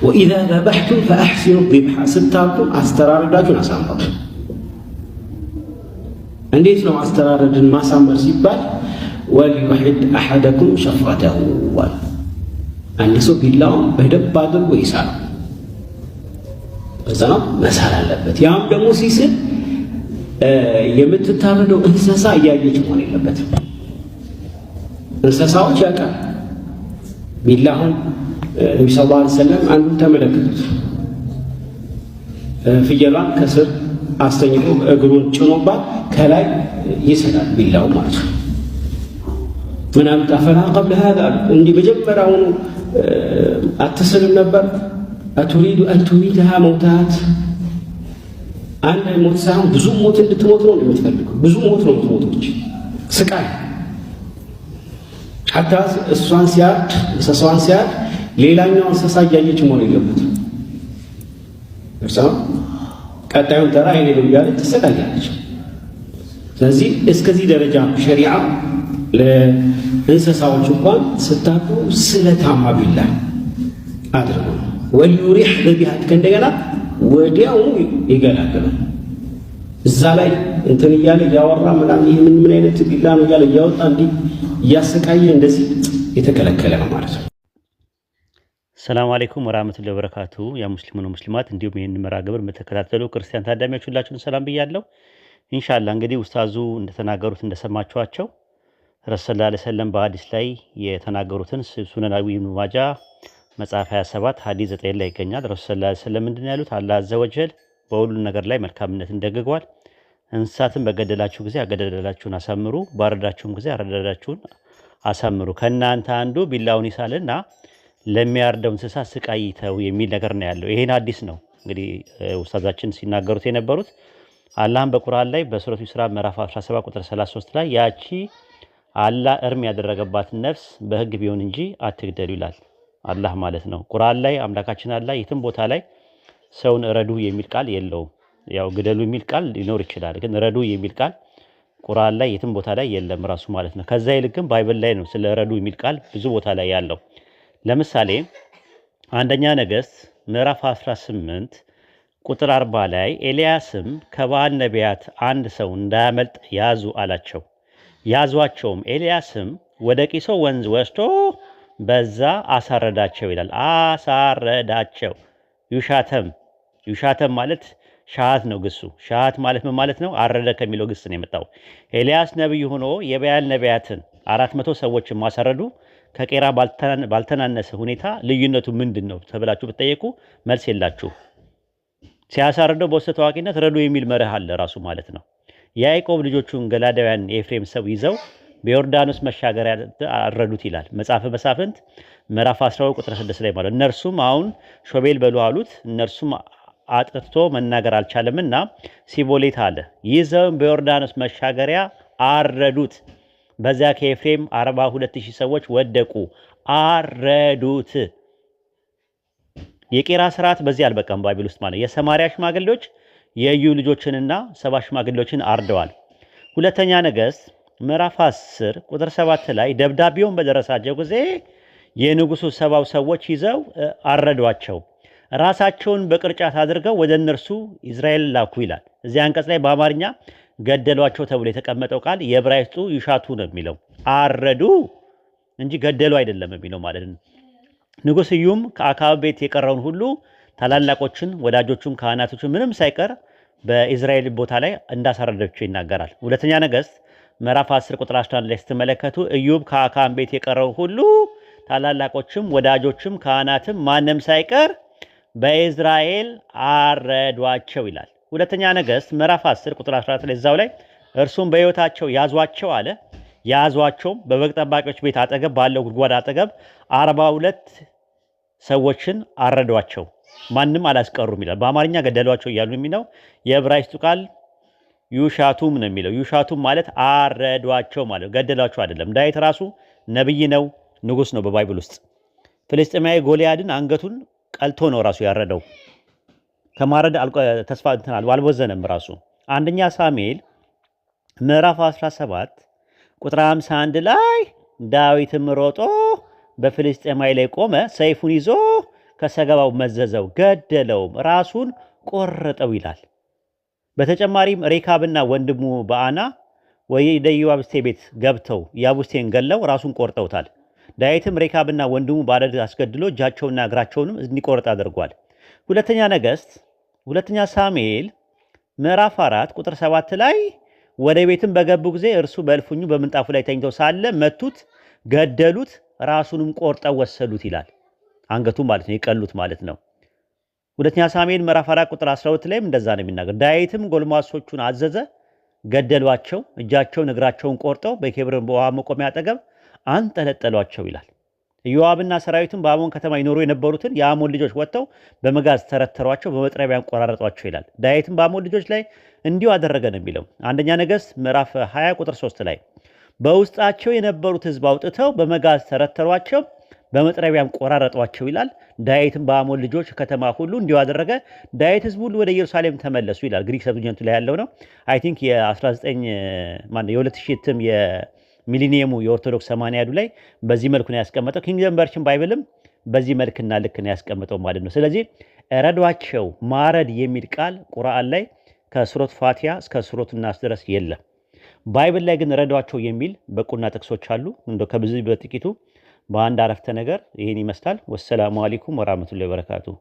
وإذا ذبحتم فأحسنوا الذبح ستاركم أسترارداكم أسامر እንዴት ነው አስተራረድን ማሳመር ሲባል ወልዩሂድ አሐደኩም ሸፍረተሁ አንድ ሰው ቢላውን በደንብ አድርጎ ይሳል በዛ ነው መሳል አለበት ያም ደግሞ ሲስል የምትታረደው እንስሳ እያየች መሆን የለበትም እንስሳዎች ያውቃል ቢላውን ነብዩ ሰለላሁ ዐለይሂ ወሰለም አንዱ ተመለከቱት ፍየሏን ከስር አስተኝቶ እግሩን ጭኖባት ከላይ ይሰራል ቢላው ማለት ነው ምናምን ተፈራ قبل هذا እንዲህ መጀመሪያው አትስልም ነበር አትሪዱ أن تميتها موتات አንድ ሞት ሳይሆን ብዙ ሞት እንድትሞት ነው የምትፈልገው ብዙ ሞት ነው የምትሞቶች ስቃይ حتى እሷን ሲያርድ እንስሳዋን ሲያርድ ሌላኛው እንስሳ እያየች መሆን የለበትም እርሷም ቀጣዩን ተራ አይኔ ነው ያለ ተሰቃያለች ስለዚህ እስከዚህ ደረጃ ሸሪዓ ለእንስሳዎች እንኳን ስታቁ ስለታማ ቢላ አድርጎ ወልዩሪህ በቢሃት ከእንደገና ወዲያው ይገላገላል እዛ ላይ እንትን እያለ ያወራ ምናምን ይሄ ምን አይነት ቢላ ነው እያለ ያወጣ እንዲህ እያሰቃየ እንደዚህ የተከለከለ ነው ማለት ነው ሰላም አለይኩም ወራህመቱላሂ ወበረካቱ ያ ሙስሊሙና ሙስሊማት እንዲሁም ይሄን መራገብር መተከታተሉ ክርስቲያን ታዳሚዎች ሁላችሁን ሰላም ብያለሁ ኢንሻአላህ እንግዲህ ኡስታዙ እንደተናገሩት እንደሰማችኋቸው ረሱል ሰለላሁ ዐለይሂ ወሰለም በሐዲስ ላይ የተናገሩትን ሱነን ኢብኑ ማጃ መጽሐፍ 27 ሐዲስ 9 ላይ ይገኛል ረሱል ሰለላሁ ዐለይሂ ወሰለም ምንድነው ያሉት አላህ አዘወጀል በሁሉ ነገር ላይ መልካምነትን ደግጓል እንስሳትን በገደላችሁ ጊዜ አገደላችሁን አሳምሩ ባረዳችሁም ጊዜ አረዳዳችሁን አሳምሩ ከናንተ አንዱ ቢላውን ይሳልና ለሚያርደው እንስሳ ስቃይ ይተው የሚል ነገር ነው ያለው ይሄን ሐዲስ ነው እንግዲህ ኡስታዛችን ሲናገሩት የነበሩት አላህም በቁርአን ላይ በሱረቱ ኢስራ ምዕራፍ 17 ቁጥር 33 ላይ ያቺ አላህ እርም ያደረገባትን ነፍስ በህግ ቢሆን እንጂ አትግደሉ ይላል አላህ ማለት ነው ቁርአን ላይ አምላካችን አላህ የትም ቦታ ላይ ሰውን ረዱ የሚል ቃል የለውም ያው ግደሉ የሚል ቃል ሊኖር ይችላል ግን ረዱ የሚል ቃል ቁርአን ላይ የትም ቦታ ላይ የለም ራሱ ማለት ነው ከዛ ይልቅም ባይብል ላይ ነው ስለ ረዱ የሚል ቃል ብዙ ቦታ ላይ ያለው ለምሳሌ አንደኛ ነገሥት ምዕራፍ 18 ቁጥር 40 ላይ ኤልያስም ከባል ነቢያት አንድ ሰው እንዳያመልጥ ያዙ አላቸው ያዟቸውም ኤልያስም ወደ ቂሶ ወንዝ ወስዶ በዛ አሳረዳቸው ይላል አሳረዳቸው ዩሻተም ማለት ሻሃት ነው ግሱ ሻሃት ማለት ምን ማለት ነው አረደ ከሚለው ግስ ነው የመጣው ኤልያስ ነብይ ሆኖ የበያል ነቢያትን 400 ሰዎችን ማሰረዱ ከቄራ ባልተናነሰ ሁኔታ ልዩነቱ ምንድነው ተብላችሁ ብትጠየቁ መልስ የላችሁ ሲያሳረደው በውስጥ ታዋቂነት ረዱ የሚል መርህ አለ ራሱ ማለት ነው ያዕቆብ ልጆቹን ገላዳውያን የኤፍሬም ሰው ይዘው በዮርዳኖስ መሻገሪያ አረዱት ይላል መጽሐፈ መሳፍንት ምዕራፍ 12 ቁጥር 6 ላይ ማለት እነርሱም አሁን ሾቤል በሉ አሉት እነርሱም አጥርቶ መናገር አልቻለምና ሲቦሌት አለ ይዘው በዮርዳኖስ መሻገሪያ አረዱት በዚያ ከኤፍሬም 42000 ሰዎች ወደቁ አረዱት የቄራ ስርዓት በዚህ አልበቃም ባይብል ውስጥ ማለት የሰማሪያ ሽማግሌዎች የዩ ልጆችንና 70 ሽማግሌዎችን አርደዋል ሁለተኛ ነገሥት ምዕራፍ 10 ቁጥር 7 ላይ ደብዳቤውን በደረሳቸው ጊዜ የንጉሱ 70 ሰዎች ይዘው አረዷቸው ራሳቸውን በቅርጫት አድርገው ወደ እነርሱ ኢዝራኤል ላኩ ይላል እዚህ አንቀጽ ላይ በአማርኛ ገደሏቸው ተብሎ የተቀመጠው ቃል የዕብራይስጡ ይሻቱ ነው የሚለው አረዱ እንጂ ገደሉ አይደለም የሚለው ማለት ነው ንጉስ ኢዩም ከአካብ ቤት የቀረውን ሁሉ ታላላቆችን ወዳጆቹን ካህናቶችን ምንም ሳይቀር በእስራኤል ቦታ ላይ እንዳሳረደቸው ይናገራል ሁለተኛ ነገሥት ምዕራፍ 10 ቁጥር 11 ላይ ስትመለከቱ ኢዩብ ከአካብ ቤት የቀረውን ሁሉ ታላላቆችም ወዳጆችም ካህናትም ማንም ሳይቀር በእስራኤል አረዷቸው ይላል ሁለተኛ ነገሥት ምዕራፍ 10 ቁጥር 14 ላይ እዛው ላይ እርሱም በሕይወታቸው ያዟቸው አለ ያዟቸው በበግ ጠባቂዎች ቤት አጠገብ ባለው ጉድጓድ አጠገብ 42 ሰዎችን አረዷቸው ማንንም አላስቀሩም ይላል በአማርኛ ገደሏቸው እያሉ የሚለው የዕብራይስጡ ቃል ዩሻቱም ነው የሚለው ዩሻቱም ማለት አረዷቸው ማለት ገደሏቸው አይደለም ዳዊት ራሱ ነብይ ነው ንጉስ ነው በባይብል ውስጥ ፍልስጤማዊ ጎልያድን አንገቱን ቀልቶ ነው ራሱ ያረደው ከማረድ ተስፋ እንተናል አልወዘነም ራሱ አንደኛ ሳሙኤል ምዕራፍ 17 ቁጥር 51 ላይ ዳዊትም ሮጦ በፍልስጤማዊ ላይ ቆመ ሰይፉን ይዞ ከሰገባው መዘዘው፣ ገደለውም፣ ራሱን ቆረጠው ይላል። በተጨማሪም ሬካብና ወንድሙ በአና ወደ ኢዮአብስቴ ቤት ገብተው ኢያቡስቴን ገለው ራሱን ቆርጠውታል። ዳዊትም ሬካብና ወንድሙ ባረድ አስገድሎ እጃቸውና እግራቸውንም እንዲቆርጥ አድርጓል። ሁለተኛ ሳሙኤል ምዕራፍ 4 ቁጥር 7 ላይ ወደ ቤትም በገቡ ጊዜ እርሱ በእልፍኙ በምንጣፉ ላይ ተኝተው ሳለ መቱት፣ ገደሉት፣ ራሱንም ቆርጠው ወሰዱት ይላል። አንገቱ ማለት ነው፣ የቀሉት ማለት ነው። ሁለተኛ ሳሙኤል ምዕራፍ 4 ቁጥር 12 ላይም እንደዛ ነው የሚናገር። ዳዊትም ጎልማሶቹን አዘዘ፣ ገደሏቸው፣ እጃቸውን እግራቸውን ቆርጠው በኬብሮን በውሃ መቆሚያ አጠገብ አንጠለጠሏቸው ይላል። ኢዮአብና ሰራዊቱም በአሞን ከተማ ይኖሩ የነበሩትን የአሞን ልጆች ወጥተው በመጋዝ ተረተሯቸው፣ በመጥረቢያ አንቆራረጧቸው ይላል። ዳዊትም በአሞን ልጆች ላይ እንዲሁ አደረገ ነው የሚለው። አንደኛ ነገሥት ምዕራፍ 20 ቁጥር 3 ላይ በውስጣቸው የነበሩት ሕዝብ አውጥተው በመጋዝ ተረተሯቸው፣ በመጥረቢያም ቆራረጧቸው ይላል። ዳዊትም በአሞን ልጆች ከተማ ሁሉ እንዲሁ አደረገ። ዳዊት ሕዝብ ሁሉ ወደ ኢየሩሳሌም ተመለሱ ይላል። ግሪክ ሰብጀንቱ ላይ ያለው ነው። አይ ቲንክ የ2000 እትም የሚሊኒየሙ የኦርቶዶክስ 80 ላይ በዚህ መልኩ ነው ያስቀመጠው። ኪንግደም ቨርሽን ባይብልም በዚህ መልክና ልክ ነው ያስቀመጠው ማለት ነው። ስለዚህ ረዷቸው፣ ማረድ የሚል ቃል ቁርአን ላይ ከሱረት ፋቲሃ እስከ ሱረት ናስ ድረስ የለም። ባይብል ላይ ግን ረዷቸው የሚል በቁና ጥቅሶች አሉ። እንደው ከብዙ በጥቂቱ በአንድ አረፍተ ነገር ይህን ይመስላል። ወሰላሙ አለይኩም ወራህመቱላሂ ወበረካቱሁ።